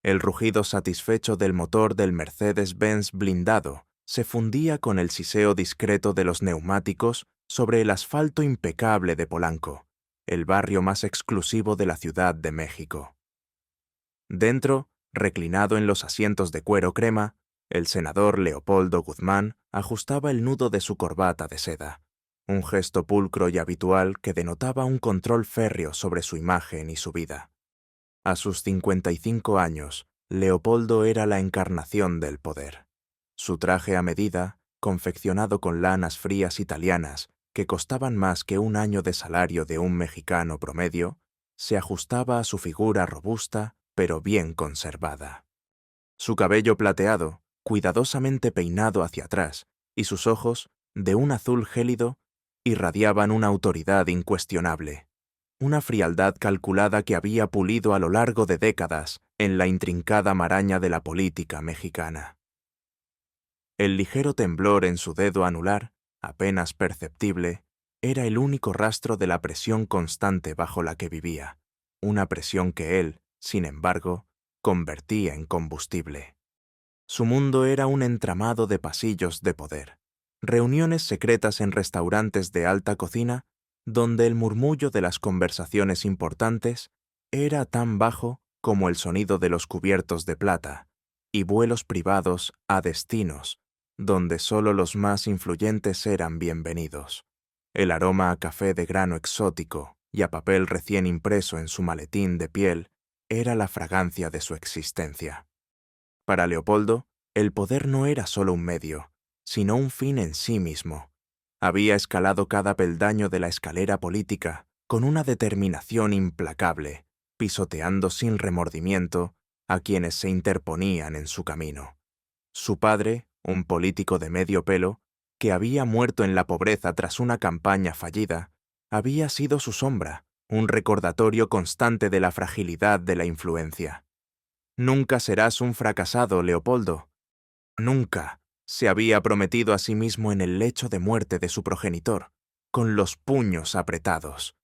El rugido satisfecho del motor del Mercedes-Benz blindado se fundía con el siseo discreto de los neumáticos sobre el asfalto impecable de Polanco, el barrio más exclusivo de la Ciudad de México. Dentro, reclinado en los asientos de cuero crema, el senador Leopoldo Guzmán ajustaba el nudo de su corbata de seda, un gesto pulcro y habitual que denotaba un control férreo sobre su imagen y su vida. A sus 55 años, Leopoldo era la encarnación del poder. Su traje a medida, confeccionado con lanas frías italianas que costaban más que un año de salario de un mexicano promedio, se ajustaba a su figura robusta pero bien conservada. Su cabello plateado, cuidadosamente peinado hacia atrás, y sus ojos, de un azul gélido, irradiaban una autoridad incuestionable, una frialdad calculada que había pulido a lo largo de décadas en la intrincada maraña de la política mexicana. El ligero temblor en su dedo anular, apenas perceptible, era el único rastro de la presión constante bajo la que vivía, una presión que él, sin embargo, convertía en combustible. Su mundo era un entramado de pasillos de poder, reuniones secretas en restaurantes de alta cocina, donde el murmullo de las conversaciones importantes era tan bajo como el sonido de los cubiertos de plata, y vuelos privados a destinos, donde solo los más influyentes eran bienvenidos. El aroma a café de grano exótico y a papel recién impreso en su maletín de piel era la fragancia de su existencia. Para Leopoldo, el poder no era solo un medio, sino un fin en sí mismo. Había escalado cada peldaño de la escalera política con una determinación implacable, pisoteando sin remordimiento a quienes se interponían en su camino. Su padre, un político de medio pelo, que había muerto en la pobreza tras una campaña fallida, había sido su sombra, un recordatorio constante de la fragilidad de la influencia. «Nunca serás un fracasado, Leopoldo. Nunca», se había prometido a sí mismo en el lecho de muerte de su progenitor, con los puños apretados.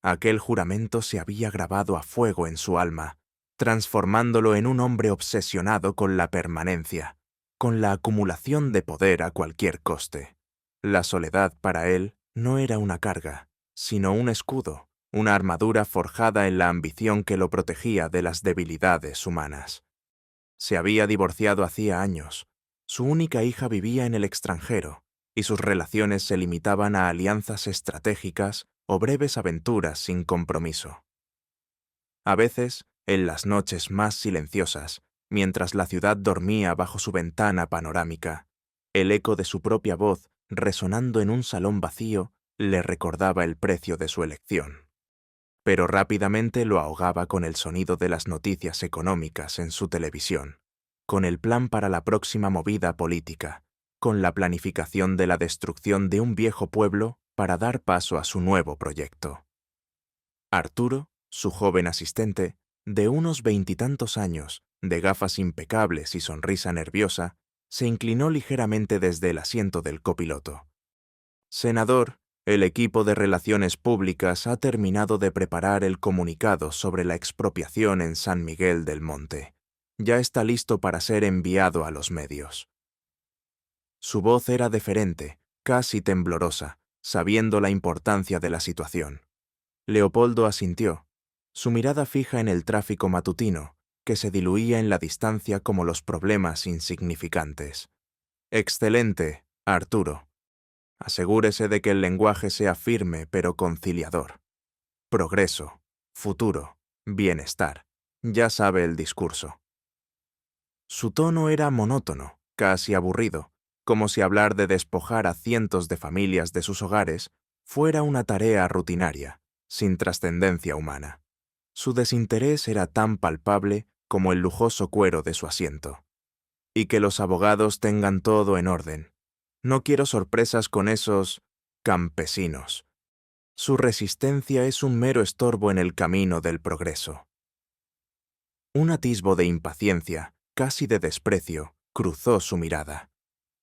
Aquel juramento se había grabado a fuego en su alma, transformándolo en un hombre obsesionado con la permanencia, con la acumulación de poder a cualquier coste. La soledad para él no era una carga, sino un escudo, una armadura forjada en la ambición que lo protegía de las debilidades humanas. Se había divorciado hacía años. Su única hija vivía en el extranjero, y sus relaciones se limitaban a alianzas estratégicas o breves aventuras sin compromiso. A veces, en las noches más silenciosas, mientras la ciudad dormía bajo su ventana panorámica, el eco de su propia voz, resonando en un salón vacío, le recordaba el precio de su elección. Pero rápidamente lo ahogaba con el sonido de las noticias económicas en su televisión, con el plan para la próxima movida política, con la planificación de la destrucción de un viejo pueblo para dar paso a su nuevo proyecto. Arturo, su joven asistente, de unos 20 años, de gafas impecables y sonrisa nerviosa, se inclinó ligeramente desde el asiento del copiloto. «Senador, el equipo de Relaciones Públicas ha terminado de preparar el comunicado sobre la expropiación en San Miguel del Monte. Ya está listo para ser enviado a los medios». Su voz era deferente, casi temblorosa, sabiendo la importancia de la situación. Leopoldo asintió, su mirada fija en el tráfico matutino, que se diluía en la distancia como los problemas insignificantes. «Excelente, Arturo. Asegúrese de que el lenguaje sea firme pero conciliador. Progreso, futuro, bienestar. Ya sabe el discurso». Su tono era monótono, casi aburrido, como si hablar de despojar a cientos de familias de sus hogares fuera una tarea rutinaria, sin trascendencia humana. Su desinterés era tan palpable como el lujoso cuero de su asiento. «Y que los abogados tengan todo en orden. No quiero sorpresas con esos campesinos. Su resistencia es un mero estorbo en el camino del progreso». Un atisbo de impaciencia, casi de desprecio, cruzó su mirada.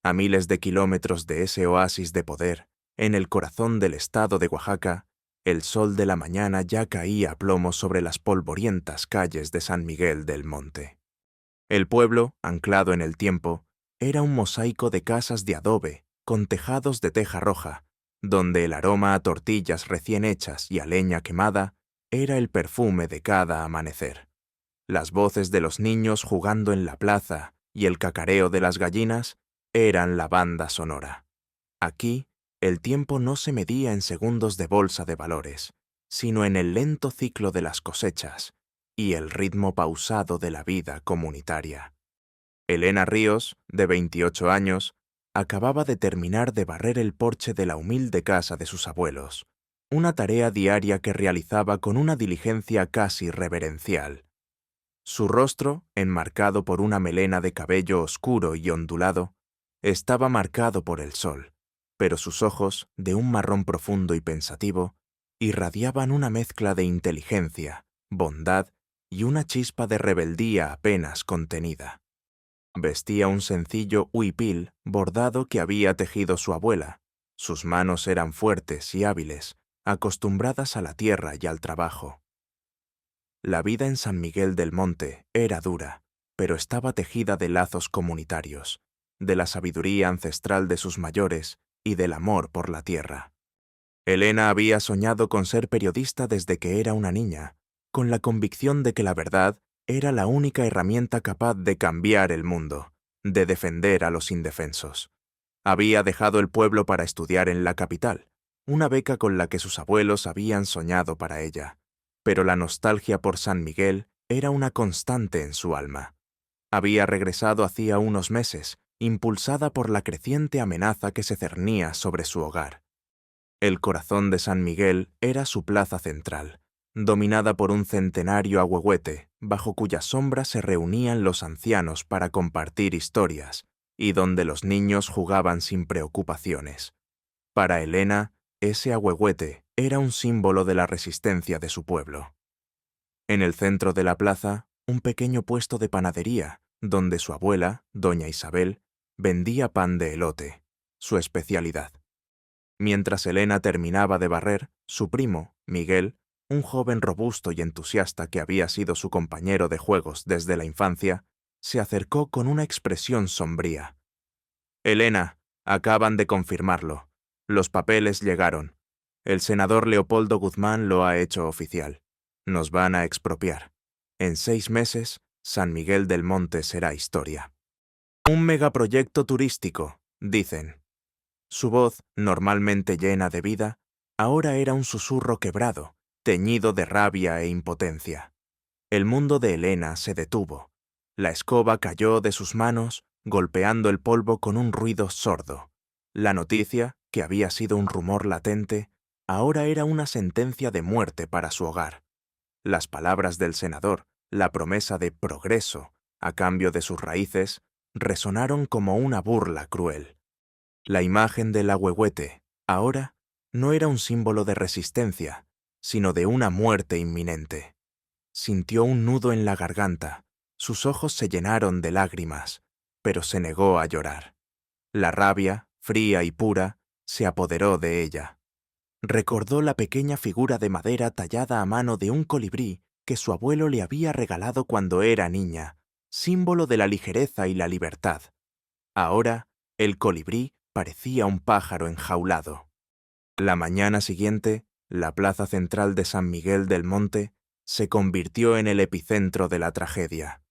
A miles de kilómetros de ese oasis de poder, en el corazón del estado de Oaxaca, el sol de la mañana ya caía a plomo sobre las polvorientas calles de San Miguel del Monte. El pueblo, anclado en el tiempo, era un mosaico de casas de adobe, con tejados de teja roja, donde el aroma a tortillas recién hechas y a leña quemada era el perfume de cada amanecer. Las voces de los niños jugando en la plaza y el cacareo de las gallinas eran la banda sonora. Aquí, el tiempo no se medía en segundos de bolsa de valores, sino en el lento ciclo de las cosechas y el ritmo pausado de la vida comunitaria. Elena Ríos, de 28 años, acababa de terminar de barrer el porche de la humilde casa de sus abuelos, una tarea diaria que realizaba con una diligencia casi reverencial. Su rostro, enmarcado por una melena de cabello oscuro y ondulado, estaba marcado por el sol, pero sus ojos, de un marrón profundo y pensativo, irradiaban una mezcla de inteligencia, bondad y una chispa de rebeldía apenas contenida. Vestía un sencillo huipil bordado que había tejido su abuela. Sus manos eran fuertes y hábiles, acostumbradas a la tierra y al trabajo. La vida en San Miguel del Monte era dura, pero estaba tejida de lazos comunitarios, de la sabiduría ancestral de sus mayores y del amor por la tierra. Elena había soñado con ser periodista desde que era una niña, con la convicción de que la verdad era la única herramienta capaz de cambiar el mundo, de defender a los indefensos. Había dejado el pueblo para estudiar en la capital, una beca con la que sus abuelos habían soñado para ella, pero la nostalgia por San Miguel era una constante en su alma. Había regresado hacía unos meses, impulsada por la creciente amenaza que se cernía sobre su hogar. El corazón de San Miguel era su plaza central, dominada por un centenario ahuehuete, bajo cuya sombra se reunían los ancianos para compartir historias, y donde los niños jugaban sin preocupaciones. Para Elena, ese ahuehuete era un símbolo de la resistencia de su pueblo. En el centro de la plaza, un pequeño puesto de panadería, donde su abuela, doña Isabel, vendía pan de elote, su especialidad. Mientras Elena terminaba de barrer, su primo, Miguel, un joven robusto y entusiasta que había sido su compañero de juegos desde la infancia, se acercó con una expresión sombría. «Elena, acaban de confirmarlo. Los papeles llegaron. El senador Leopoldo Guzmán lo ha hecho oficial. Nos van a expropiar. En 6 meses, San Miguel del Monte será historia». «Un megaproyecto turístico», dicen. Su voz, normalmente llena de vida, ahora era un susurro quebrado, teñido de rabia e impotencia. El mundo de Elena se detuvo. La escoba cayó de sus manos, golpeando el polvo con un ruido sordo. La noticia, que había sido un rumor latente, ahora era una sentencia de muerte para su hogar. Las palabras del senador, la promesa de progreso, a cambio de sus raíces, resonaron como una burla cruel. La imagen del ahuehuete, ahora, no era un símbolo de resistencia, sino de una muerte inminente. Sintió un nudo en la garganta, sus ojos se llenaron de lágrimas, pero se negó a llorar. La rabia, fría y pura, se apoderó de ella. Recordó la pequeña figura de madera tallada a mano de un colibrí que su abuelo le había regalado cuando era niña, símbolo de la ligereza y la libertad. Ahora, el colibrí parecía un pájaro enjaulado. La mañana siguiente, la plaza central de San Miguel del Monte se convirtió en el epicentro de la tragedia.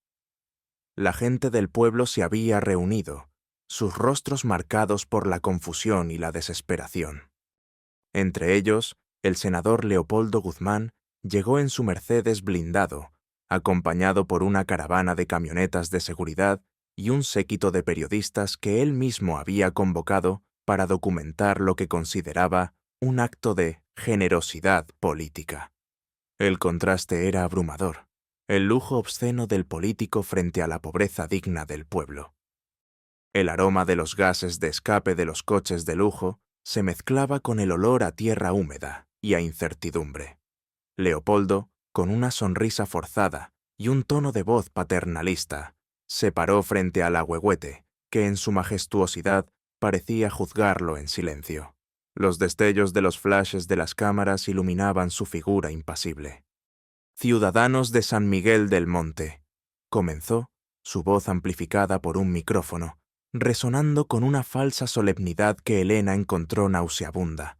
La gente del pueblo se había reunido, sus rostros marcados por la confusión y la desesperación. Entre ellos, el senador Leopoldo Guzmán llegó en su Mercedes blindado, acompañado por una caravana de camionetas de seguridad y un séquito de periodistas que él mismo había convocado para documentar lo que consideraba un acto de generosidad política. El contraste era abrumador, el lujo obsceno del político frente a la pobreza digna del pueblo. El aroma de los gases de escape de los coches de lujo se mezclaba con el olor a tierra húmeda y a incertidumbre. Leopoldo, con una sonrisa forzada y un tono de voz paternalista, se paró frente al ahuehuete, que en su majestuosidad parecía juzgarlo en silencio. Los destellos de los flashes de las cámaras iluminaban su figura impasible. «Ciudadanos de San Miguel del Monte», comenzó, su voz amplificada por un micrófono, resonando con una falsa solemnidad que Elena encontró nauseabunda.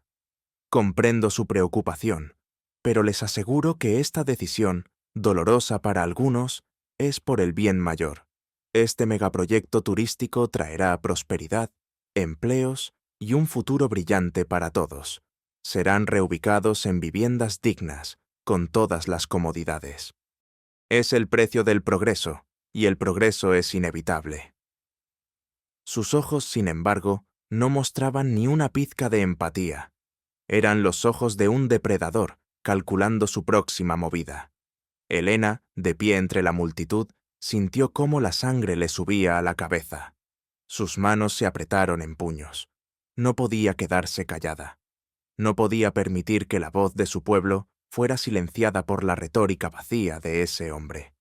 Comprendo su preocupación, pero les aseguro que esta decisión, dolorosa para algunos, es por el bien mayor. Este megaproyecto turístico traerá prosperidad, empleos y un futuro brillante para todos. Serán reubicados en viviendas dignas, con todas las comodidades. Es el precio del progreso, y el progreso es inevitable. Sus ojos, sin embargo, no mostraban ni una pizca de empatía. Eran los ojos de un depredador, calculando su próxima movida. Elena, de pie entre la multitud, sintió cómo la sangre le subía a la cabeza. Sus manos se apretaron en puños. No podía quedarse callada. No podía permitir que la voz de su pueblo fuera silenciada por la retórica vacía de ese hombre.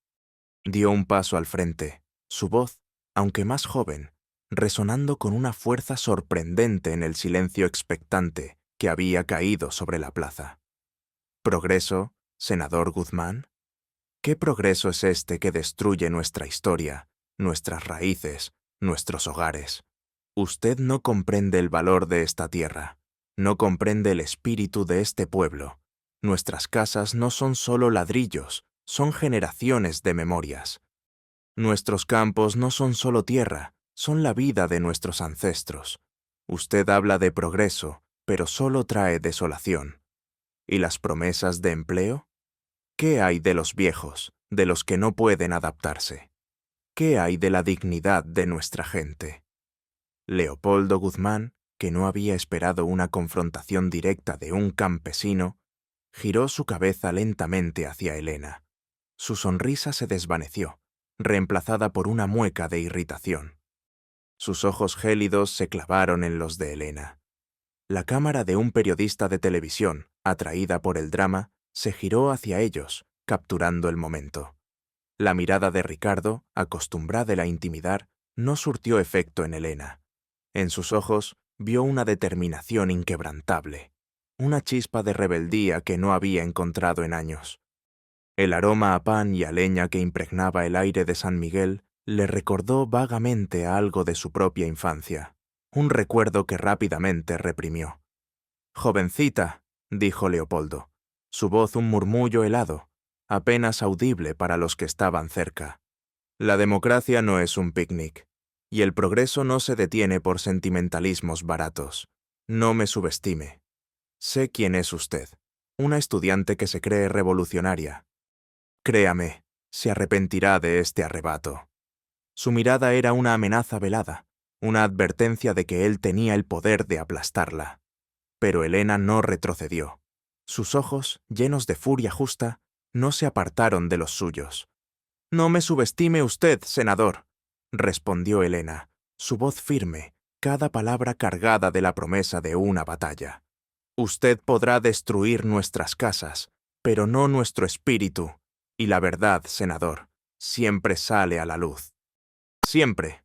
Dio un paso al frente, su voz, aunque más joven, resonando con una fuerza sorprendente en el silencio expectante que había caído sobre la plaza. ¿Progreso, senador Guzmán? ¿Qué progreso es este que destruye nuestra historia, nuestras raíces, nuestros hogares? Usted no comprende el valor de esta tierra, no comprende el espíritu de este pueblo. Nuestras casas no son solo ladrillos, son generaciones de memorias. Nuestros campos no son solo tierra, son la vida de nuestros ancestros. Usted habla de progreso, pero solo trae desolación. ¿Y las promesas de empleo? ¿Qué hay de los viejos, de los que no pueden adaptarse? ¿Qué hay de la dignidad de nuestra gente? Leopoldo Guzmán, que no había esperado una confrontación directa de un campesino, giró su cabeza lentamente hacia Elena. Su sonrisa se desvaneció, reemplazada por una mueca de irritación. Sus ojos gélidos se clavaron en los de Elena. La cámara de un periodista de televisión, atraída por el drama, se giró hacia ellos, capturando el momento. La mirada de Ricardo, acostumbrada a intimidar, no surtió efecto en Elena. En sus ojos vio una determinación inquebrantable, una chispa de rebeldía que no había encontrado en años. El aroma a pan y a leña que impregnaba el aire de San Miguel le recordó vagamente a algo de su propia infancia, un recuerdo que rápidamente reprimió. «Jovencita», dijo Leopoldo, su voz un murmullo helado, apenas audible para los que estaban cerca. «La democracia no es un picnic, y el progreso no se detiene por sentimentalismos baratos. No me subestime. Sé quién es usted, una estudiante que se cree revolucionaria. Créame, se arrepentirá de este arrebato». Su mirada era una amenaza velada, una advertencia de que él tenía el poder de aplastarla. Pero Elena no retrocedió. Sus ojos, llenos de furia justa, no se apartaron de los suyos. «No me subestime usted, senador», respondió Elena, su voz firme, cada palabra cargada de la promesa de una batalla. «Usted podrá destruir nuestras casas, pero no nuestro espíritu, y la verdad, senador, siempre sale a la luz. Siempre».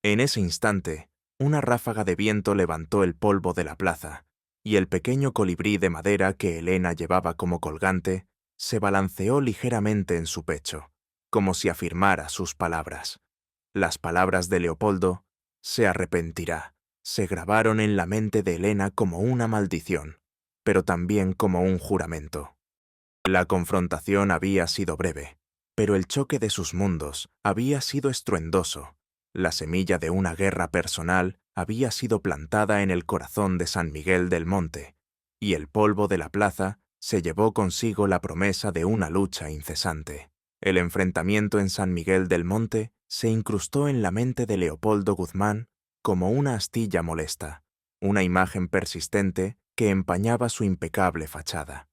En ese instante, una ráfaga de viento levantó el polvo de la plaza, y el pequeño colibrí de madera que Elena llevaba como colgante se balanceó ligeramente en su pecho, como si afirmara sus palabras. Las palabras de Leopoldo, «se arrepentirá», se grabaron en la mente de Elena como una maldición, pero también como un juramento. La confrontación había sido breve, pero el choque de sus mundos había sido estruendoso. La semilla de una guerra personal había sido plantada en el corazón de San Miguel del Monte, y el polvo de la plaza se llevó consigo la promesa de una lucha incesante. El enfrentamiento en San Miguel del Monte se incrustó en la mente de Leopoldo Guzmán como una astilla molesta, una imagen persistente que empañaba su impecable fachada.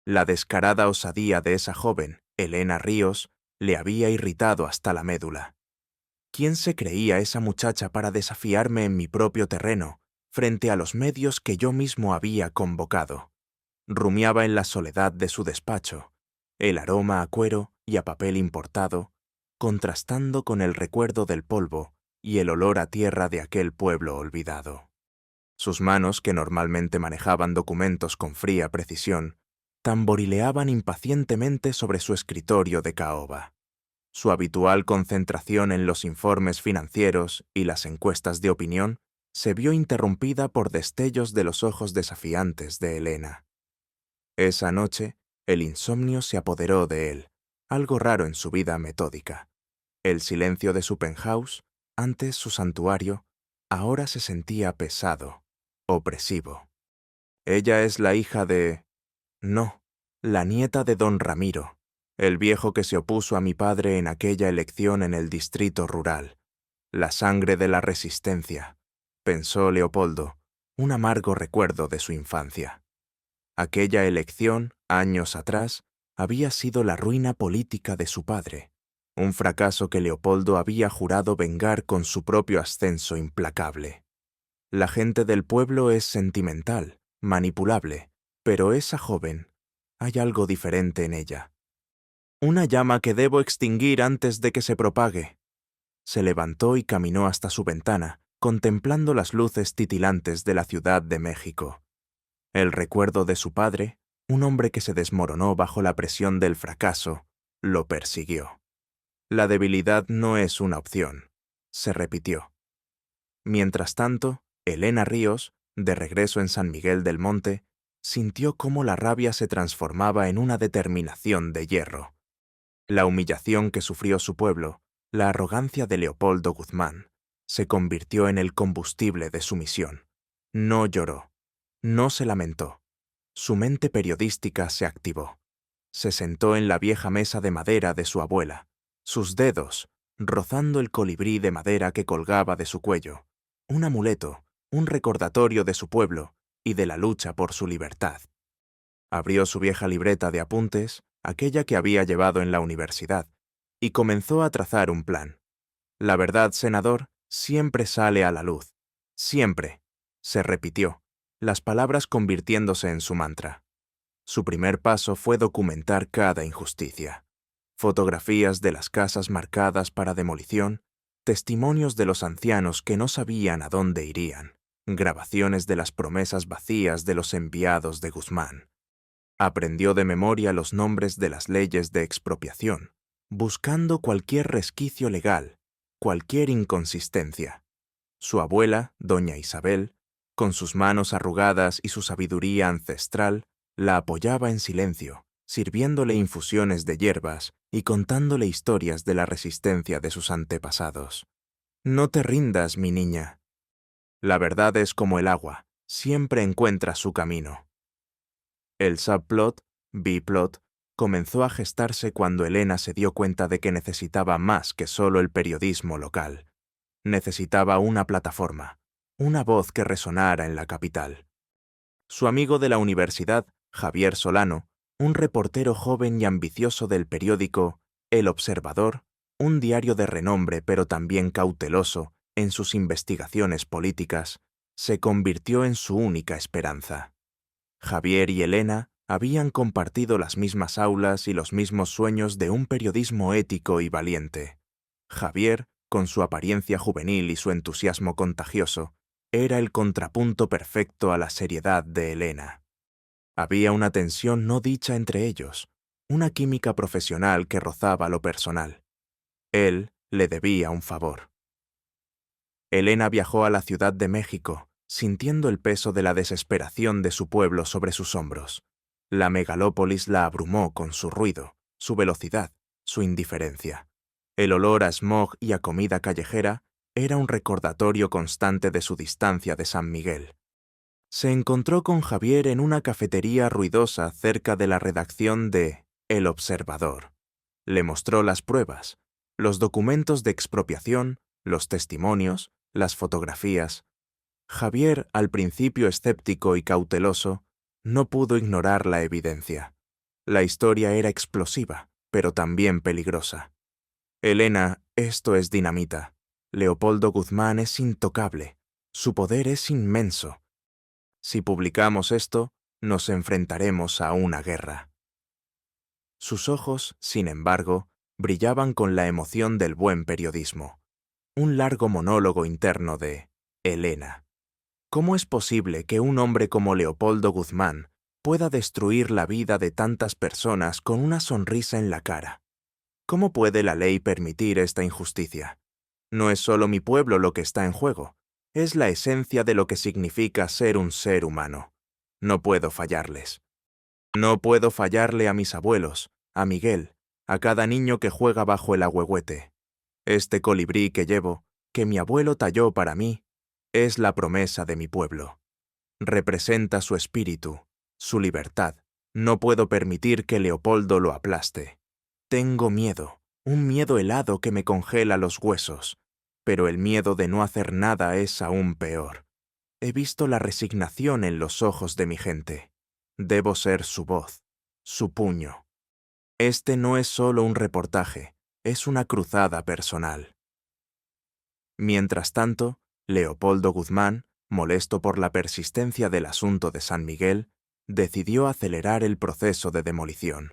La descarada osadía de esa joven, Elena Ríos, le había irritado hasta la médula. ¿Quién se creía esa muchacha para desafiarme en mi propio terreno, frente a los medios que yo mismo había convocado? Rumiaba en la soledad de su despacho, el aroma a cuero y a papel importado, contrastando con el recuerdo del polvo y el olor a tierra de aquel pueblo olvidado. Sus manos, que normalmente manejaban documentos con fría precisión, tamborileaban impacientemente sobre su escritorio de caoba. Su habitual concentración en los informes financieros y las encuestas de opinión se vio interrumpida por destellos de los ojos desafiantes de Elena. Esa noche, el insomnio se apoderó de él, algo raro en su vida metódica. El silencio de su penthouse, antes su santuario, ahora se sentía pesado, opresivo. Ella es la hija de... No, la nieta de don Ramiro, el viejo que se opuso a mi padre en aquella elección en el distrito rural. La sangre de la resistencia, pensó Leopoldo, un amargo recuerdo de su infancia. Aquella elección, años atrás, había sido la ruina política de su padre, un fracaso que Leopoldo había jurado vengar con su propio ascenso implacable. La gente del pueblo es sentimental, manipulable, pero esa joven, hay algo diferente en ella. Una llama que debo extinguir antes de que se propague. Se levantó y caminó hasta su ventana, contemplando las luces titilantes de la Ciudad de México. El recuerdo de su padre, un hombre que se desmoronó bajo la presión del fracaso, lo persiguió. La debilidad no es una opción, se repitió. Mientras tanto, Elena Ríos, de regreso en San Miguel del Monte, sintió cómo la rabia se transformaba en una determinación de hierro. La humillación que sufrió su pueblo, la arrogancia de Leopoldo Guzmán, se convirtió en el combustible de su misión. No lloró, no se lamentó. Su mente periodística se activó. Se sentó en la vieja mesa de madera de su abuela, sus dedos rozando el colibrí de madera que colgaba de su cuello, un amuleto, un recordatorio de su pueblo y de la lucha por su libertad. Abrió su vieja libreta de apuntes, aquella que había llevado en la universidad, y comenzó a trazar un plan. La verdad, senador, siempre sale a la luz. Siempre, se repitió, las palabras convirtiéndose en su mantra. Su primer paso fue documentar cada injusticia. Fotografías de las casas marcadas para demolición, testimonios de los ancianos que no sabían a dónde irían, grabaciones de las promesas vacías de los enviados de Guzmán. Aprendió de memoria los nombres de las leyes de expropiación, buscando cualquier resquicio legal, cualquier inconsistencia. Su abuela, doña Isabel, con sus manos arrugadas y su sabiduría ancestral, la apoyaba en silencio, sirviéndole infusiones de hierbas y contándole historias de la resistencia de sus antepasados. No te rindas, mi niña. La verdad es como el agua, siempre encuentra su camino. El subplot, B-plot, comenzó a gestarse cuando Elena se dio cuenta de que necesitaba más que solo el periodismo local. Necesitaba una plataforma, una voz que resonara en la capital. Su amigo de la universidad, Javier Solano, un reportero joven y ambicioso del periódico El Observador, un diario de renombre pero también cauteloso en sus investigaciones políticas, se convirtió en su única esperanza. Javier y Elena habían compartido las mismas aulas y los mismos sueños de un periodismo ético y valiente. Javier, con su apariencia juvenil y su entusiasmo contagioso, era el contrapunto perfecto a la seriedad de Elena. Había una tensión no dicha entre ellos, una química profesional que rozaba lo personal. Él le debía un favor. Elena viajó a la Ciudad de México, sintiendo el peso de la desesperación de su pueblo sobre sus hombros. La megalópolis la abrumó con su ruido, su velocidad, su indiferencia. El olor a smog y a comida callejera era un recordatorio constante de su distancia de San Miguel. Se encontró con Javier en una cafetería ruidosa cerca de la redacción de El Observador. Le mostró las pruebas, los documentos de expropiación, los testimonios, las fotografías. Javier, al principio escéptico y cauteloso, no pudo ignorar la evidencia. La historia era explosiva, pero también peligrosa. Elena, esto es dinamita. Leopoldo Guzmán es intocable. Su poder es inmenso. Si publicamos esto, nos enfrentaremos a una guerra. Sus ojos, sin embargo, brillaban con la emoción del buen periodismo. Un largo monólogo interno de Elena. ¿Cómo es posible que un hombre como Leopoldo Guzmán pueda destruir la vida de tantas personas con una sonrisa en la cara? ¿Cómo puede la ley permitir esta injusticia? No es solo mi pueblo lo que está en juego, es la esencia de lo que significa ser un ser humano. No puedo fallarles. No puedo fallarle a mis abuelos, a Miguel, a cada niño que juega bajo el ahuehuete. Este colibrí que llevo, que mi abuelo talló para mí, es la promesa de mi pueblo. Representa su espíritu, su libertad. No puedo permitir que Leopoldo lo aplaste. Tengo miedo, un miedo helado que me congela los huesos, pero el miedo de no hacer nada es aún peor. He visto la resignación en los ojos de mi gente. Debo ser su voz, su puño. Este no es solo un reportaje, es una cruzada personal. Mientras tanto, Leopoldo Guzmán, molesto por la persistencia del asunto de San Miguel, decidió acelerar el proceso de demolición.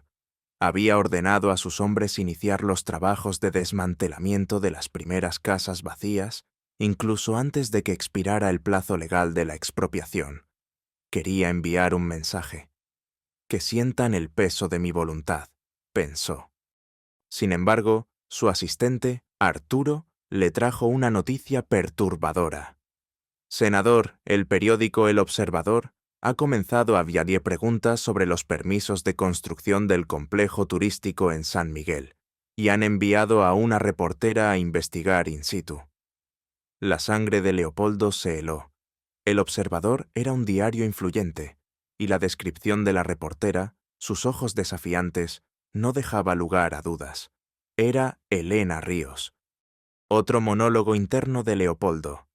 Había ordenado a sus hombres iniciar los trabajos de desmantelamiento de las primeras casas vacías, incluso antes de que expirara el plazo legal de la expropiación. Quería enviar un mensaje. Que sientan el peso de mi voluntad, pensó. Sin embargo, su asistente, Arturo, le trajo una noticia perturbadora. Senador, el periódico El Observador ha comenzado a diariar preguntas sobre los permisos de construcción del complejo turístico en San Miguel y han enviado a una reportera a investigar in situ. La sangre de Leopoldo se heló. El Observador era un diario influyente, y la descripción de la reportera, sus ojos desafiantes, no dejaba lugar a dudas. Era Elena Ríos. Otro monólogo interno de Leopoldo.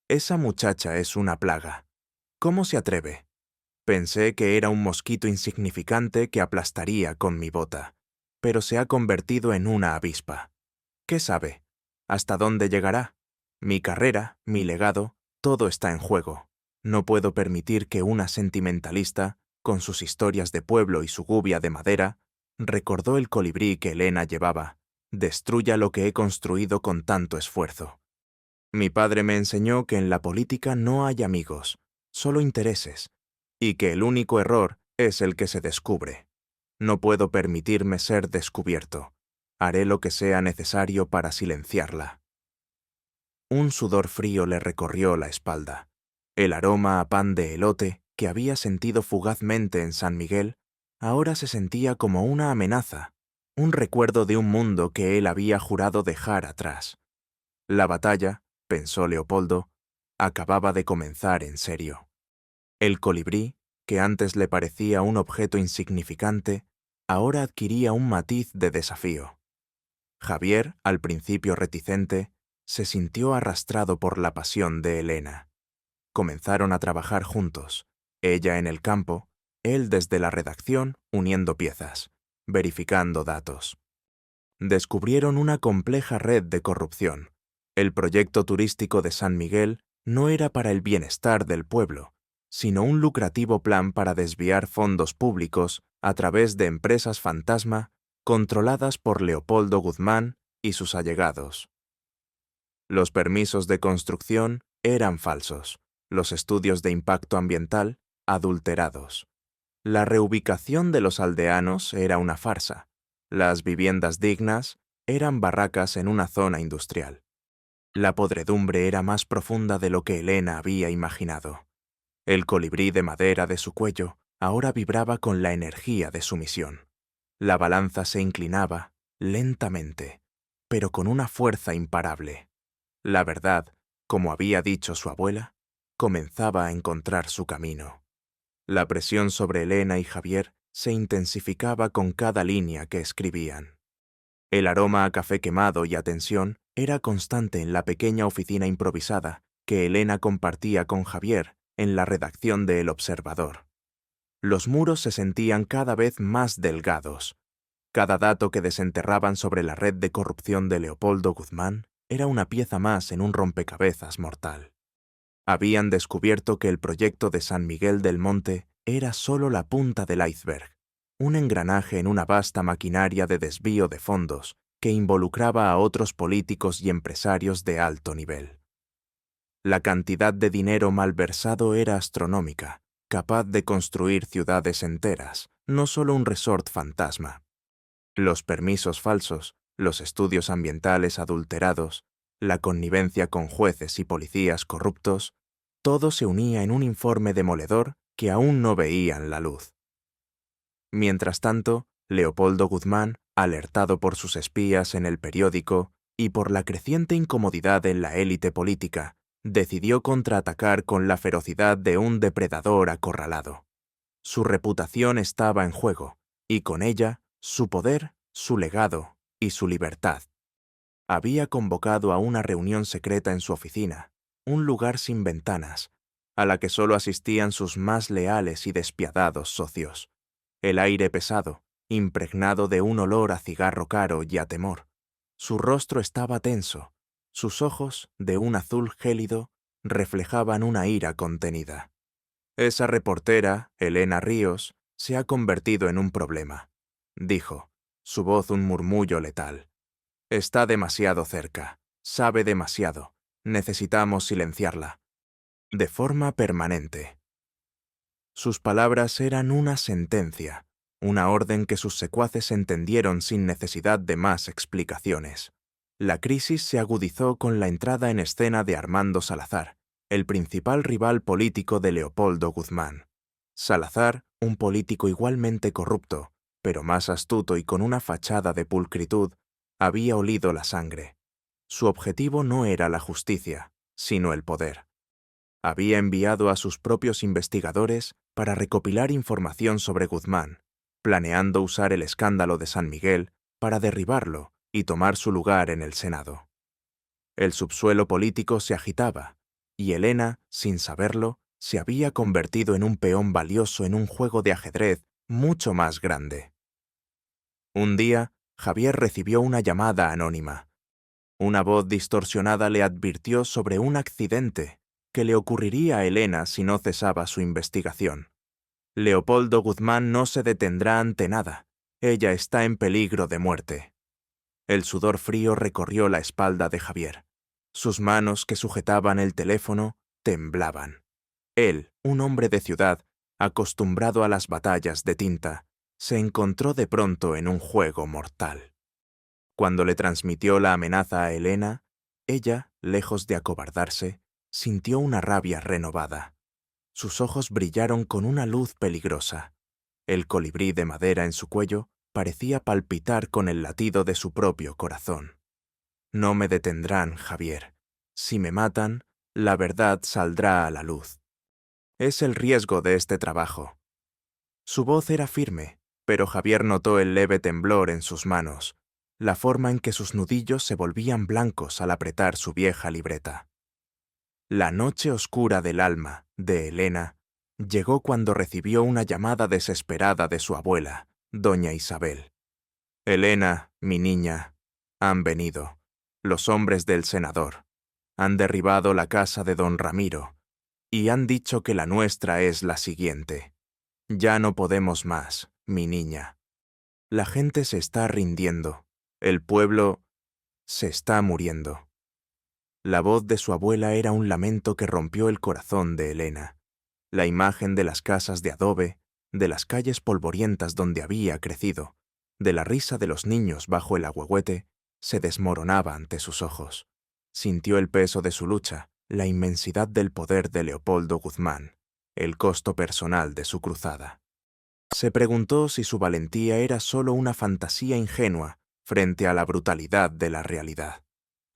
Esa muchacha es una plaga. ¿Cómo se atreve? Pensé que era un mosquito insignificante que aplastaría con mi bota, pero se ha convertido en una avispa. ¿Qué sabe? ¿Hasta dónde llegará? Mi carrera, mi legado, todo está en juego. No puedo permitir que una sentimentalista, con sus historias de pueblo y su gubia de madera, recordó el colibrí que Elena llevaba, destruya lo que he construido con tanto esfuerzo. Mi padre me enseñó que en la política no hay amigos, solo intereses, y que el único error es el que se descubre. No puedo permitirme ser descubierto. Haré lo que sea necesario para silenciarla. Un sudor frío le recorrió la espalda. El aroma a pan de elote que había sentido fugazmente en San Miguel, ahora se sentía como una amenaza, un recuerdo de un mundo que él había jurado dejar atrás. La batalla, pensó Leopoldo, acababa de comenzar en serio. El colibrí, que antes le parecía un objeto insignificante, ahora adquiría un matiz de desafío. Javier, al principio reticente, se sintió arrastrado por la pasión de Elena. Comenzaron a trabajar juntos, ella en el campo, él desde la redacción uniendo piezas, verificando datos. Descubrieron una compleja red de corrupción. El proyecto turístico de San Miguel no era para el bienestar del pueblo, sino un lucrativo plan para desviar fondos públicos a través de empresas fantasma controladas por Leopoldo Guzmán y sus allegados. Los permisos de construcción eran falsos, los estudios de impacto ambiental adulterados. La reubicación de los aldeanos era una farsa. Las viviendas dignas eran barracas en una zona industrial. La podredumbre era más profunda de lo que Elena había imaginado. El colibrí de madera de su cuello ahora vibraba con la energía de su misión. La balanza se inclinaba, lentamente, pero con una fuerza imparable. La verdad, como había dicho su abuela, comenzaba a encontrar su camino. La presión sobre Elena y Javier se intensificaba con cada línea que escribían. El aroma a café quemado y a tensión era constante en la pequeña oficina improvisada que Elena compartía con Javier en la redacción de El Observador. Los muros se sentían cada vez más delgados. Cada dato que desenterraban sobre la red de corrupción de Leopoldo Guzmán era una pieza más en un rompecabezas mortal. Habían descubierto que el proyecto de San Miguel del Monte era solo la punta del iceberg, un engranaje en una vasta maquinaria de desvío de fondos que involucraba a otros políticos y empresarios de alto nivel. La cantidad de dinero malversado era astronómica, capaz de construir ciudades enteras, no solo un resort fantasma. Los permisos falsos, los estudios ambientales adulterados, la connivencia con jueces y policías corruptos, todo se unía en un informe demoledor que aún no veían la luz. Mientras tanto, Leopoldo Guzmán, alertado por sus espías en el periódico y por la creciente incomodidad en la élite política, decidió contraatacar con la ferocidad de un depredador acorralado. Su reputación estaba en juego, y con ella, su poder, su legado y su libertad. Había convocado a una reunión secreta en su oficina, un lugar sin ventanas, a la que solo asistían sus más leales y despiadados socios. El aire pesado, impregnado de un olor a cigarro caro y a temor. Su rostro estaba tenso, sus ojos, de un azul gélido, reflejaban una ira contenida. Esa reportera, Elena Ríos, se ha convertido en un problema, dijo, su voz un murmullo letal. Está demasiado cerca, sabe demasiado, necesitamos silenciarla. De forma permanente. Sus palabras eran una sentencia, una orden que sus secuaces entendieron sin necesidad de más explicaciones. La crisis se agudizó con la entrada en escena de Armando Salazar, el principal rival político de Leopoldo Guzmán. Salazar, un político igualmente corrupto, pero más astuto y con una fachada de pulcritud, había olido la sangre. Su objetivo no era la justicia, sino el poder. Había enviado a sus propios investigadores para recopilar información sobre Guzmán, planeando usar el escándalo de San Miguel para derribarlo y tomar su lugar en el Senado. El subsuelo político se agitaba, y Elena, sin saberlo, se había convertido en un peón valioso en un juego de ajedrez mucho más grande. Un día, Javier recibió una llamada anónima. Una voz distorsionada le advirtió sobre un accidente que le ocurriría a Elena si no cesaba su investigación. Leopoldo Guzmán no se detendrá ante nada. Ella está en peligro de muerte. El sudor frío recorrió la espalda de Javier. Sus manos que sujetaban el teléfono temblaban. Él, un hombre de ciudad, acostumbrado a las batallas de tinta, se encontró de pronto en un juego mortal. Cuando le transmitió la amenaza a Elena, ella, lejos de acobardarse, sintió una rabia renovada. Sus ojos brillaron con una luz peligrosa. El colibrí de madera en su cuello parecía palpitar con el latido de su propio corazón. No me detendrán, Javier. Si me matan, la verdad saldrá a la luz. Es el riesgo de este trabajo. Su voz era firme, pero Javier notó el leve temblor en sus manos, la forma en que sus nudillos se volvían blancos al apretar su vieja libreta. La noche oscura del alma, de Elena, llegó cuando recibió una llamada desesperada de su abuela, doña Isabel. Elena, mi niña, han venido. Los hombres del senador. Han derribado la casa de don Ramiro, y han dicho que la nuestra es la siguiente. Ya no podemos más, mi niña. La gente se está rindiendo. El pueblo se está muriendo. La voz de su abuela era un lamento que rompió el corazón de Elena. La imagen de las casas de adobe, de las calles polvorientas donde había crecido, de la risa de los niños bajo el ahuehuete, se desmoronaba ante sus ojos. Sintió el peso de su lucha, la inmensidad del poder de Leopoldo Guzmán, el costo personal de su cruzada. Se preguntó si su valentía era solo una fantasía ingenua frente a la brutalidad de la realidad.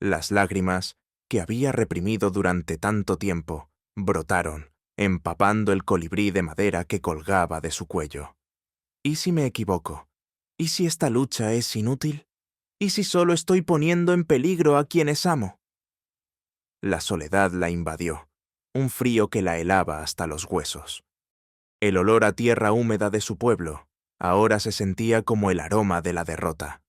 Las lágrimas, que había reprimido durante tanto tiempo, brotaron, empapando el colibrí de madera que colgaba de su cuello. ¿Y si me equivoco? ¿Y si esta lucha es inútil? ¿Y si solo estoy poniendo en peligro a quienes amo? La soledad la invadió, un frío que la helaba hasta los huesos. El olor a tierra húmeda de su pueblo ahora se sentía como el aroma de la derrota.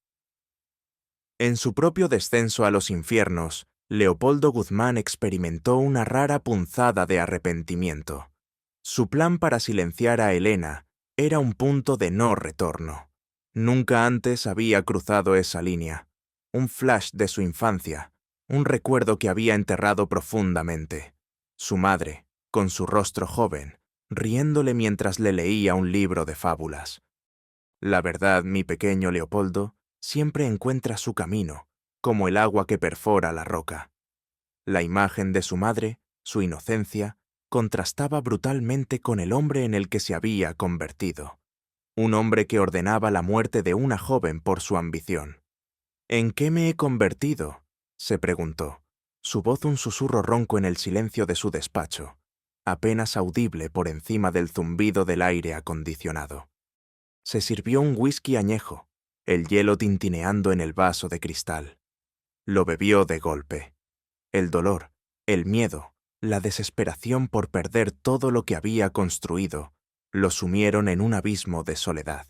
En su propio descenso a los infiernos, Leopoldo Guzmán experimentó una rara punzada de arrepentimiento. Su plan para silenciar a Elena era un punto de no retorno. Nunca antes había cruzado esa línea. Un flash de su infancia, un recuerdo que había enterrado profundamente. Su madre, con su rostro joven, riéndole mientras le leía un libro de fábulas. La verdad, mi pequeño Leopoldo, siempre encuentra su camino, como el agua que perfora la roca. La imagen de su madre, su inocencia, contrastaba brutalmente con el hombre en el que se había convertido. Un hombre que ordenaba la muerte de una joven por su ambición. ¿En qué me he convertido?, se preguntó, su voz un susurro ronco en el silencio de su despacho, apenas audible por encima del zumbido del aire acondicionado. Se sirvió un whisky añejo, el hielo tintineando en el vaso de cristal. Lo bebió de golpe. El dolor, el miedo, la desesperación por perder todo lo que había construido, lo sumieron en un abismo de soledad.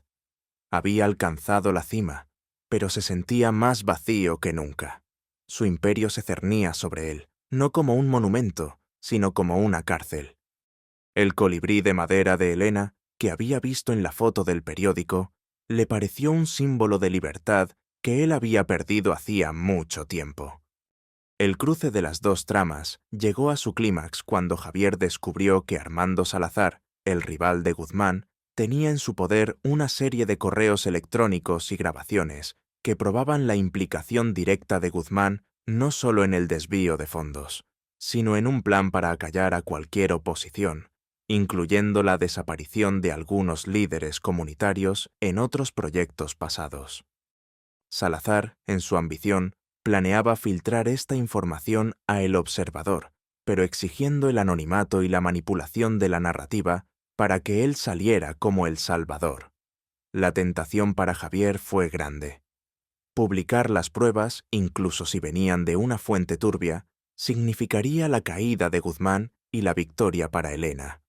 Había alcanzado la cima, pero se sentía más vacío que nunca. Su imperio se cernía sobre él, no como un monumento, sino como una cárcel. El colibrí de madera de Helena, que había visto en la foto del periódico, le pareció un símbolo de libertad que él había perdido hacía mucho tiempo. El cruce de las dos tramas llegó a su clímax cuando Javier descubrió que Armando Salazar, el rival de Guzmán, tenía en su poder una serie de correos electrónicos y grabaciones que probaban la implicación directa de Guzmán no solo en el desvío de fondos, sino en un plan para acallar a cualquier oposición, incluyendo la desaparición de algunos líderes comunitarios en otros proyectos pasados. Salazar, en su ambición, planeaba filtrar esta información a El Observador, pero exigiendo el anonimato y la manipulación de la narrativa para que él saliera como el Salvador. La tentación para Javier fue grande. Publicar las pruebas, incluso si venían de una fuente turbia, significaría la caída de Guzmán y la victoria para Helena.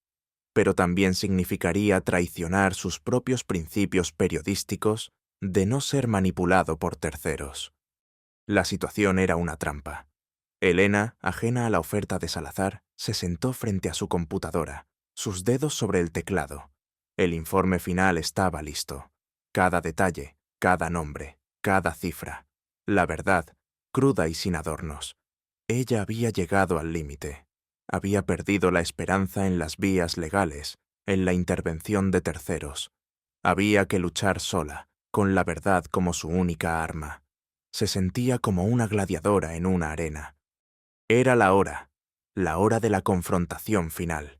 Pero también significaría traicionar sus propios principios periodísticos de no ser manipulado por terceros. La situación era una trampa. Helena, ajena a la oferta de Salazar, se sentó frente a su computadora, sus dedos sobre el teclado. El informe final estaba listo. Cada detalle, cada nombre, cada cifra. La verdad, cruda y sin adornos. Ella había llegado al límite. Había perdido la esperanza en las vías legales, en la intervención de terceros. Había que luchar sola, con la verdad como su única arma. Se sentía como una gladiadora en una arena. Era la hora de la confrontación final.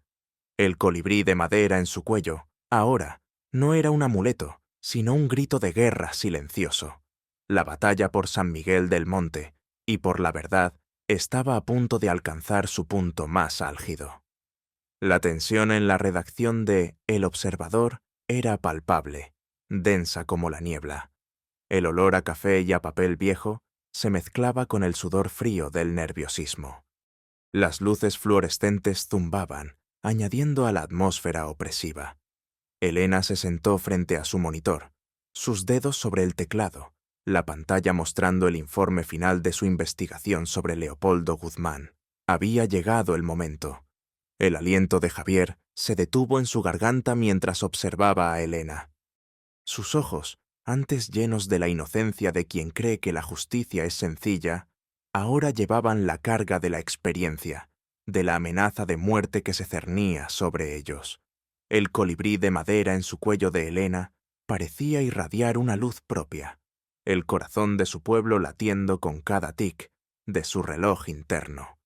El colibrí de madera en su cuello, ahora, no era un amuleto, sino un grito de guerra silencioso. La batalla por San Miguel del Monte y por la verdad estaba a punto de alcanzar su punto más álgido. La tensión en la redacción de El Observador era palpable, densa como la niebla. El olor a café y a papel viejo se mezclaba con el sudor frío del nerviosismo. Las luces fluorescentes zumbaban, añadiendo a la atmósfera opresiva. Helena se sentó frente a su monitor, sus dedos sobre el teclado, la pantalla mostrando el informe final de su investigación sobre Leopoldo Guzmán. Había llegado el momento. El aliento de Javier se detuvo en su garganta mientras observaba a Helena. Sus ojos, antes llenos de la inocencia de quien cree que la justicia es sencilla, ahora llevaban la carga de la experiencia, de la amenaza de muerte que se cernía sobre ellos. El colibrí de madera en su cuello de Helena parecía irradiar una luz propia, el corazón de su pueblo latiendo con cada tic de su reloj interno.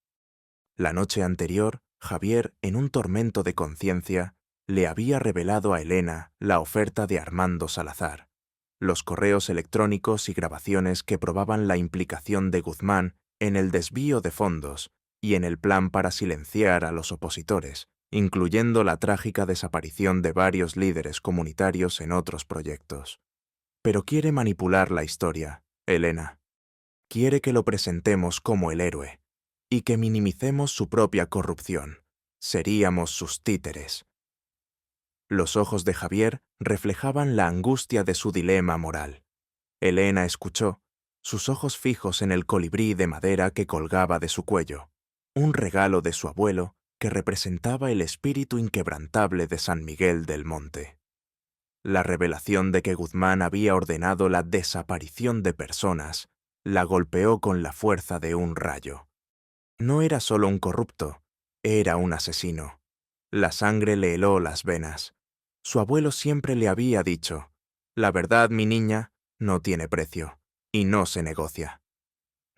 La noche anterior, Javier, en un tormento de conciencia, le había revelado a Helena la oferta de Armando Salazar, los correos electrónicos y grabaciones que probaban la implicación de Guzmán en el desvío de fondos y en el plan para silenciar a los opositores, incluyendo la trágica desaparición de varios líderes comunitarios en otros proyectos. Pero quiere manipular la historia, Helena. Quiere que lo presentemos como el héroe y que minimicemos su propia corrupción. Seríamos sus títeres. Los ojos de Javier reflejaban la angustia de su dilema moral. Helena escuchó, sus ojos fijos en el colibrí de madera que colgaba de su cuello, un regalo de su abuelo que representaba el espíritu inquebrantable de San Miguel del Monte. La revelación de que Guzmán había ordenado la desaparición de personas la golpeó con la fuerza de un rayo. No era solo un corrupto, era un asesino. La sangre le heló las venas. Su abuelo siempre le había dicho, «La verdad, mi niña, no tiene precio. y no se negocia.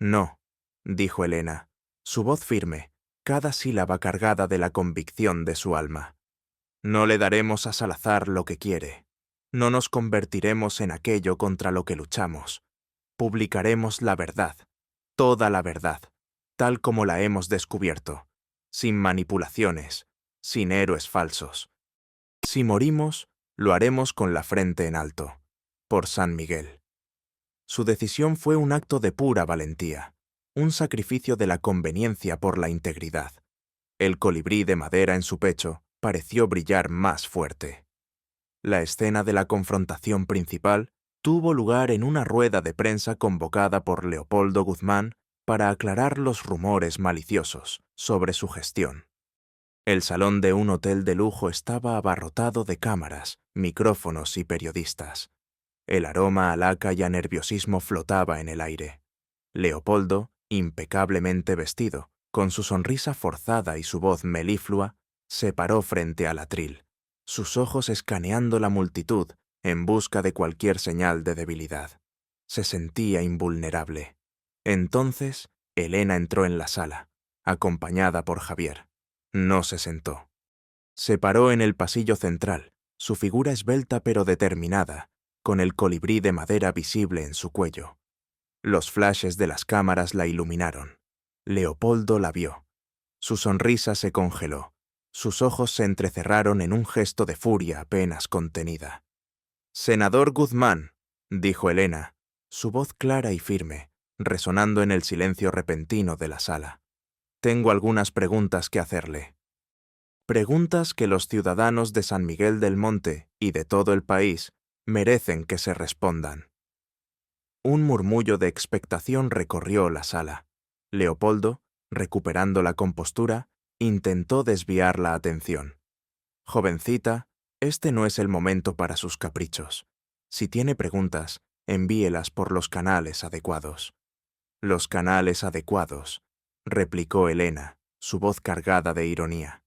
No, dijo Elena, su voz firme, cada sílaba cargada de la convicción de su alma. No le daremos a Salazar lo que quiere. No nos convertiremos en aquello contra lo que luchamos. Publicaremos la verdad, toda la verdad, tal como la hemos descubierto, sin manipulaciones, sin héroes falsos. Si morimos, lo haremos con la frente en alto, por San Miguel. Su decisión fue un acto de pura valentía, un sacrificio de la conveniencia por la integridad. El colibrí de madera en su pecho pareció brillar más fuerte. La escena de la confrontación principal tuvo lugar en una rueda de prensa convocada por Leopoldo Guzmán para aclarar los rumores maliciosos sobre su gestión. El salón de un hotel de lujo estaba abarrotado de cámaras, micrófonos y periodistas. El aroma a laca y a nerviosismo flotaba en el aire. Leopoldo, impecablemente vestido, con su sonrisa forzada y su voz meliflua, se paró frente al atril, sus ojos escaneando la multitud en busca de cualquier señal de debilidad. Se sentía invulnerable. Entonces, Elena entró en la sala, acompañada por Javier. No se sentó. Se paró en el pasillo central, su figura esbelta pero determinada, con el colibrí de madera visible en su cuello. Los flashes de las cámaras la iluminaron. Leopoldo la vio. Su sonrisa se congeló. Sus ojos se entrecerraron en un gesto de furia apenas contenida. «Senador Guzmán», dijo Elena, su voz clara y firme, resonando en el silencio repentino de la sala. «Tengo algunas preguntas que hacerle». Preguntas que los ciudadanos de San Miguel del Monte y de todo el país merecen que se respondan. Un murmullo de expectación recorrió la sala. Leopoldo, recuperando la compostura, intentó desviar la atención. «Jovencita, este no es el momento para sus caprichos. Si tiene preguntas, envíelas por los canales adecuados». «Los canales adecuados», replicó Elena, su voz cargada de ironía.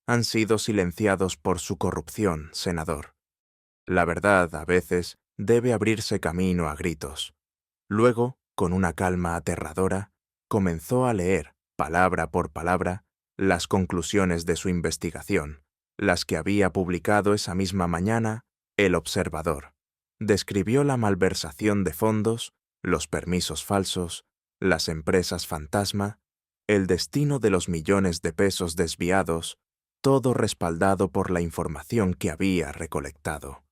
«Han sido silenciados por su corrupción, senador. La verdad, a veces, debe abrirse camino a gritos». Luego, con una calma aterradora, comenzó a leer, palabra por palabra, las conclusiones de su investigación, las que había publicado esa misma mañana El Observador. Describió la malversación de fondos, los permisos falsos, las empresas fantasma, el destino de los millones de pesos desviados, todo respaldado por la información que había recolectado.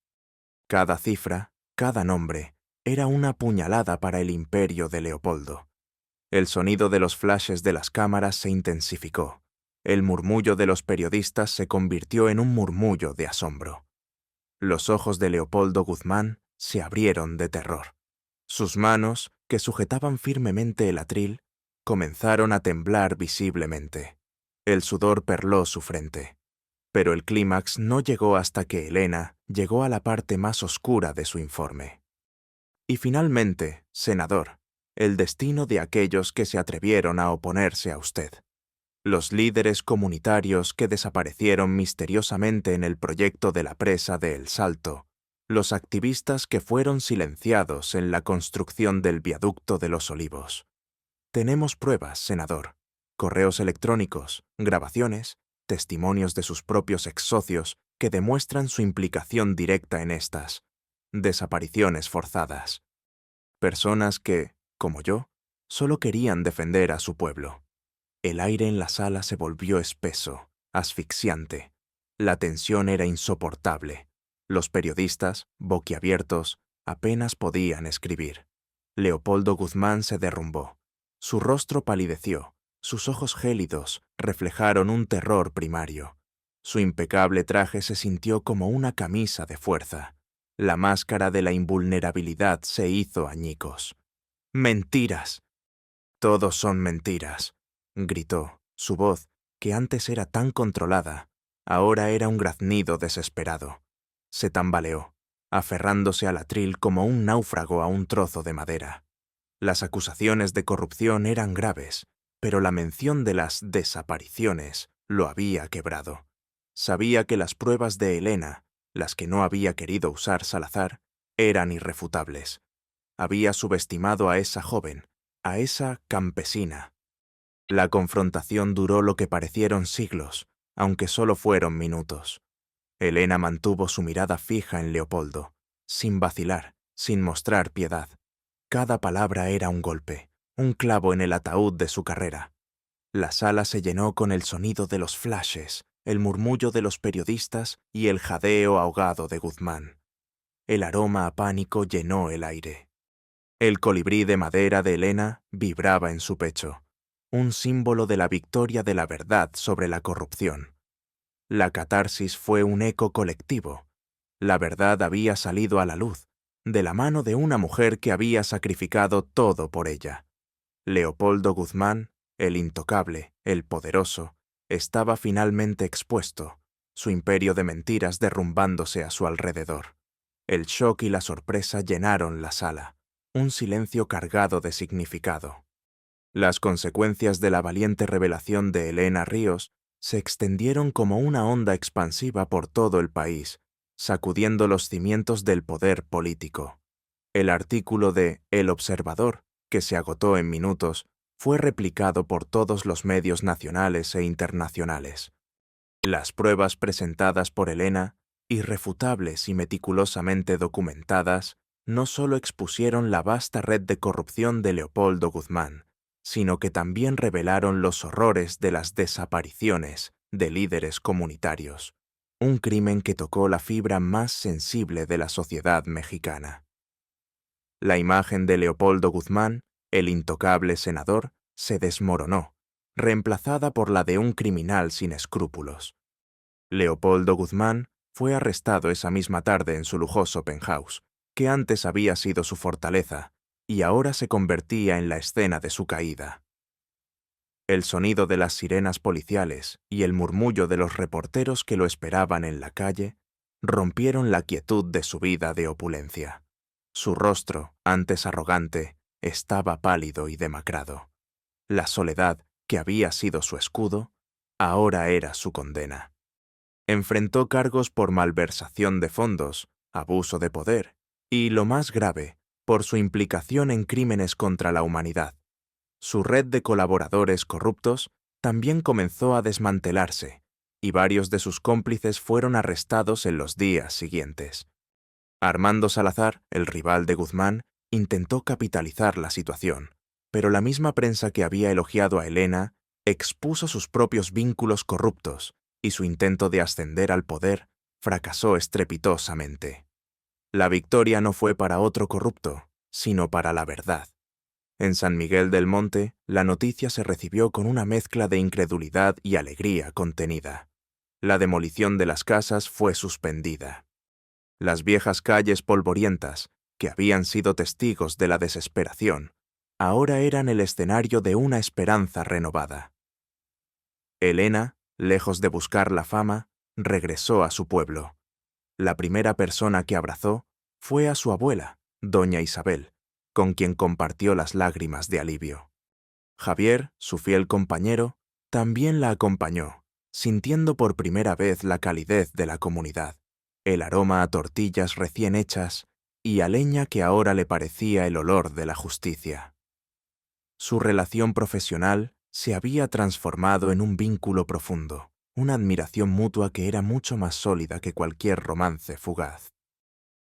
Cada cifra, cada nombre, era una puñalada para el imperio de Leopoldo. El sonido de los flashes de las cámaras se intensificó. El murmullo de los periodistas se convirtió en un murmullo de asombro. Los ojos de Leopoldo Guzmán se abrieron de terror. Sus manos, que sujetaban firmemente el atril, comenzaron a temblar visiblemente. El sudor perló su frente. Pero el clímax no llegó hasta que Elena llegó a la parte más oscura de su informe. «Y finalmente, senador, el destino de aquellos que se atrevieron a oponerse a usted. Los líderes comunitarios que desaparecieron misteriosamente en el proyecto de la presa de El Salto, los activistas que fueron silenciados en la construcción del viaducto de los Olivos. Tenemos pruebas, senador, correos electrónicos, grabaciones, testimonios de sus propios ex-socios que demuestran su implicación directa en estas desapariciones forzadas. Personas que, como yo, solo querían defender a su pueblo». El aire en la sala se volvió espeso, asfixiante. La tensión era insoportable. Los periodistas, boquiabiertos, apenas podían escribir. Leopoldo Guzmán se derrumbó. Su rostro palideció, sus ojos gélidos reflejaron un terror primario. Su impecable traje se sintió como una camisa de fuerza. La máscara de la invulnerabilidad se hizo añicos. «¡Mentiras! Todos son mentiras», gritó. Su voz, que antes era tan controlada, ahora era un graznido desesperado. Se tambaleó, aferrándose al atril como un náufrago a un trozo de madera. Las acusaciones de corrupción eran graves, pero la mención de las desapariciones lo había quebrado. Sabía que las pruebas de Elena, las que no había querido usar Salazar, eran irrefutables. había subestimado a esa joven, a esa campesina. La confrontación duró lo que parecieron siglos, aunque solo fueron minutos. Elena mantuvo su mirada fija en Leopoldo, sin vacilar, sin mostrar piedad. Cada palabra era un golpe, un clavo en el ataúd de su carrera. La sala se llenó con el sonido de los flashes, el murmullo de los periodistas y el jadeo ahogado de Guzmán. El aroma a pánico llenó el aire. El colibrí de madera de Elena vibraba en su pecho, un símbolo de la victoria de la verdad sobre la corrupción. La catarsis fue un eco colectivo. La verdad había salido a la luz, de la mano de una mujer que había sacrificado todo por ella. Leopoldo Guzmán, el intocable, el poderoso, estaba finalmente expuesto, su imperio de mentiras derrumbándose a su alrededor. El shock y la sorpresa llenaron la sala, un silencio cargado de significado. Las consecuencias de la valiente revelación de Elena Ríos se extendieron como una onda expansiva por todo el país, sacudiendo los cimientos del poder político. El artículo de El Observador, que se agotó en minutos, fue replicado por todos los medios nacionales e internacionales. Las pruebas presentadas por Elena, irrefutables y meticulosamente documentadas, no solo expusieron la vasta red de corrupción de Leopoldo Guzmán, sino que también revelaron los horrores de las desapariciones de líderes comunitarios, un crimen que tocó la fibra más sensible de la sociedad mexicana. La imagen de Leopoldo Guzmán, el intocable senador, se desmoronó, reemplazada por la de un criminal sin escrúpulos. Leopoldo Guzmán fue arrestado esa misma tarde en su lujoso penthouse, que antes había sido su fortaleza, y ahora se convertía en la escena de su caída. El sonido de las sirenas policiales y el murmullo de los reporteros que lo esperaban en la calle rompieron la quietud de su vida de opulencia. Su rostro, antes arrogante, estaba pálido y demacrado. La soledad, que había sido su escudo, ahora era su condena. Enfrentó cargos por malversación de fondos, abuso de poder y, lo más grave, por su implicación en crímenes contra la humanidad. Su red de colaboradores corruptos también comenzó a desmantelarse, y varios de sus cómplices fueron arrestados en los días siguientes. Armando Salazar, el rival de Guzmán, intentó capitalizar la situación, pero la misma prensa que había elogiado a Elena expuso sus propios vínculos corruptos, y su intento de ascender al poder fracasó estrepitosamente. La victoria no fue para otro corrupto, sino para la verdad. En San Miguel del Monte, la noticia se recibió con una mezcla de incredulidad y alegría contenida. La demolición de las casas fue suspendida. Las viejas calles polvorientas, que habían sido testigos de la desesperación, ahora eran el escenario de una esperanza renovada. Elena, lejos de buscar la fama, regresó a su pueblo. La primera persona que abrazó fue a su abuela, doña Isabel, con quien compartió las lágrimas de alivio. Javier, su fiel compañero, también la acompañó, sintiendo por primera vez la calidez de la comunidad, el aroma a tortillas recién hechas y a leña que ahora le parecía el olor de la justicia. Su relación profesional se había transformado en un vínculo profundo, una admiración mutua que era mucho más sólida que cualquier romance fugaz.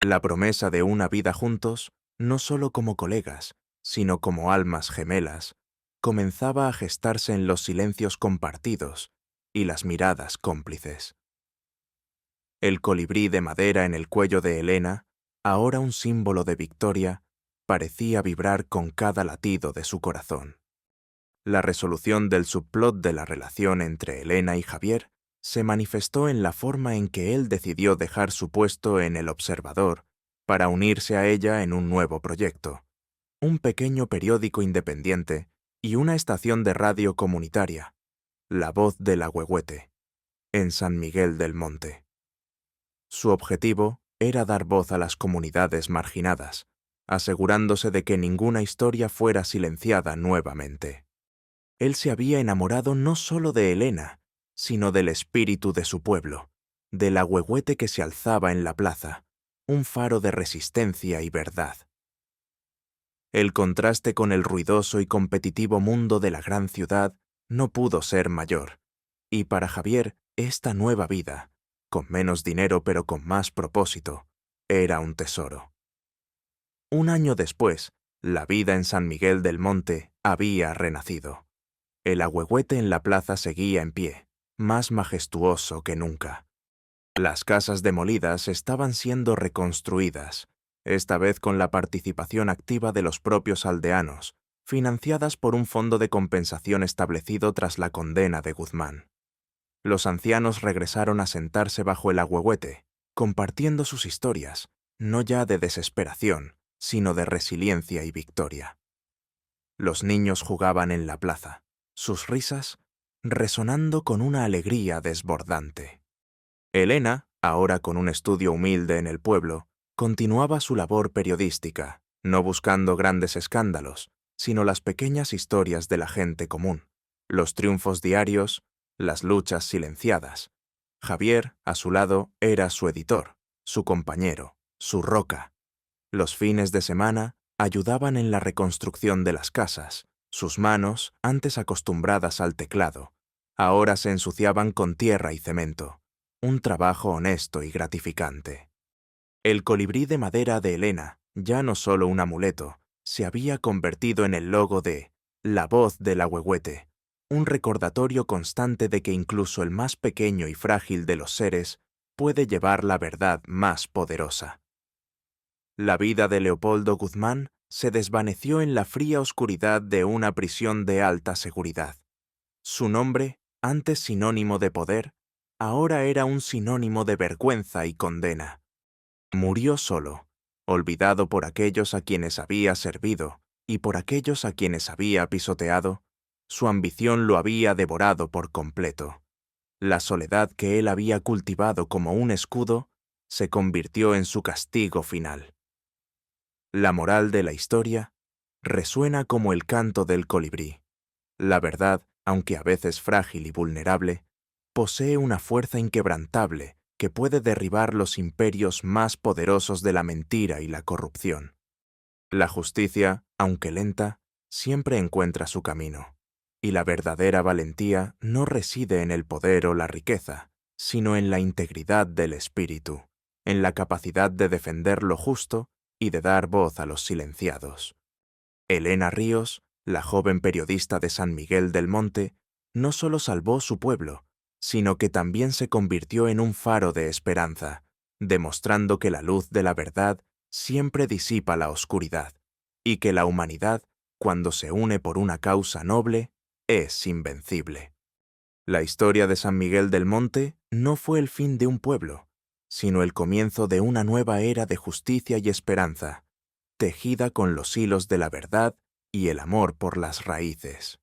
La promesa de una vida juntos, no solo como colegas, sino como almas gemelas, comenzaba a gestarse en los silencios compartidos y las miradas cómplices. El colibrí de madera en el cuello de Elena, ahora un símbolo de victoria, parecía vibrar con cada latido de su corazón. La resolución del subplot de la relación entre Elena y Javier se manifestó en la forma en que él decidió dejar su puesto en El Observador para unirse a ella en un nuevo proyecto, un pequeño periódico independiente y una estación de radio comunitaria, La Voz del Ahuehuete, en San Miguel del Monte. Su objetivo era dar voz a las comunidades marginadas, asegurándose de que ninguna historia fuera silenciada nuevamente. Él se había enamorado no solo de Elena, sino del espíritu de su pueblo, del ahuehuete que se alzaba en la plaza, un faro de resistencia y verdad. El contraste con el ruidoso y competitivo mundo de la gran ciudad no pudo ser mayor, y para Javier esta nueva vida, con menos dinero pero con más propósito, era un tesoro. Un año después, la vida en San Miguel del Monte había renacido. El ahuehuete en la plaza seguía en pie, más majestuoso que nunca. Las casas demolidas estaban siendo reconstruidas, esta vez con la participación activa de los propios aldeanos, financiadas por un fondo de compensación establecido tras la condena de Guzmán. Los ancianos regresaron a sentarse bajo el ahuehuete, compartiendo sus historias, no ya de desesperación, sino de resiliencia y victoria. Los niños jugaban en la plaza, sus risas resonando con una alegría desbordante. Elena, ahora con un estudio humilde en el pueblo, continuaba su labor periodística, no buscando grandes escándalos, sino las pequeñas historias de la gente común, los triunfos diarios, las luchas silenciadas. Javier, a su lado, era su editor, su compañero, su roca. Los fines de semana ayudaban en la reconstrucción de las casas. Sus manos, antes acostumbradas al teclado, ahora se ensuciaban con tierra y cemento. Un trabajo honesto y gratificante. El colibrí de madera de Elena, ya no solo un amuleto, se había convertido en el logo de La Voz del Ahuehuete, un recordatorio constante de que incluso el más pequeño y frágil de los seres puede llevar la verdad más poderosa. La vida de Leopoldo Guzmán se desvaneció en la fría oscuridad de una prisión de alta seguridad. Su nombre, antes sinónimo de poder, ahora era un sinónimo de vergüenza y condena. Murió solo, olvidado por aquellos a quienes había servido y por aquellos a quienes había pisoteado. Su ambición lo había devorado por completo. La soledad que él había cultivado como un escudo se convirtió en su castigo final. La moral de la historia resuena como el canto del colibrí. La verdad, aunque a veces frágil y vulnerable, posee una fuerza inquebrantable que puede derribar los imperios más poderosos de la mentira y la corrupción. La justicia, aunque lenta, siempre encuentra su camino, y la verdadera valentía no reside en el poder o la riqueza, sino en la integridad del espíritu, en la capacidad de defender lo justo y de dar voz a los silenciados. Elena Ríos, la joven periodista de San Miguel del Monte, no solo salvó su pueblo, sino que también se convirtió en un faro de esperanza, demostrando que la luz de la verdad siempre disipa la oscuridad, y que la humanidad, cuando se une por una causa noble, es invencible. La historia de San Miguel del Monte no fue el fin de un pueblo, sino el comienzo de una nueva era de justicia y esperanza, tejida con los hilos de la verdad y el amor por las raíces.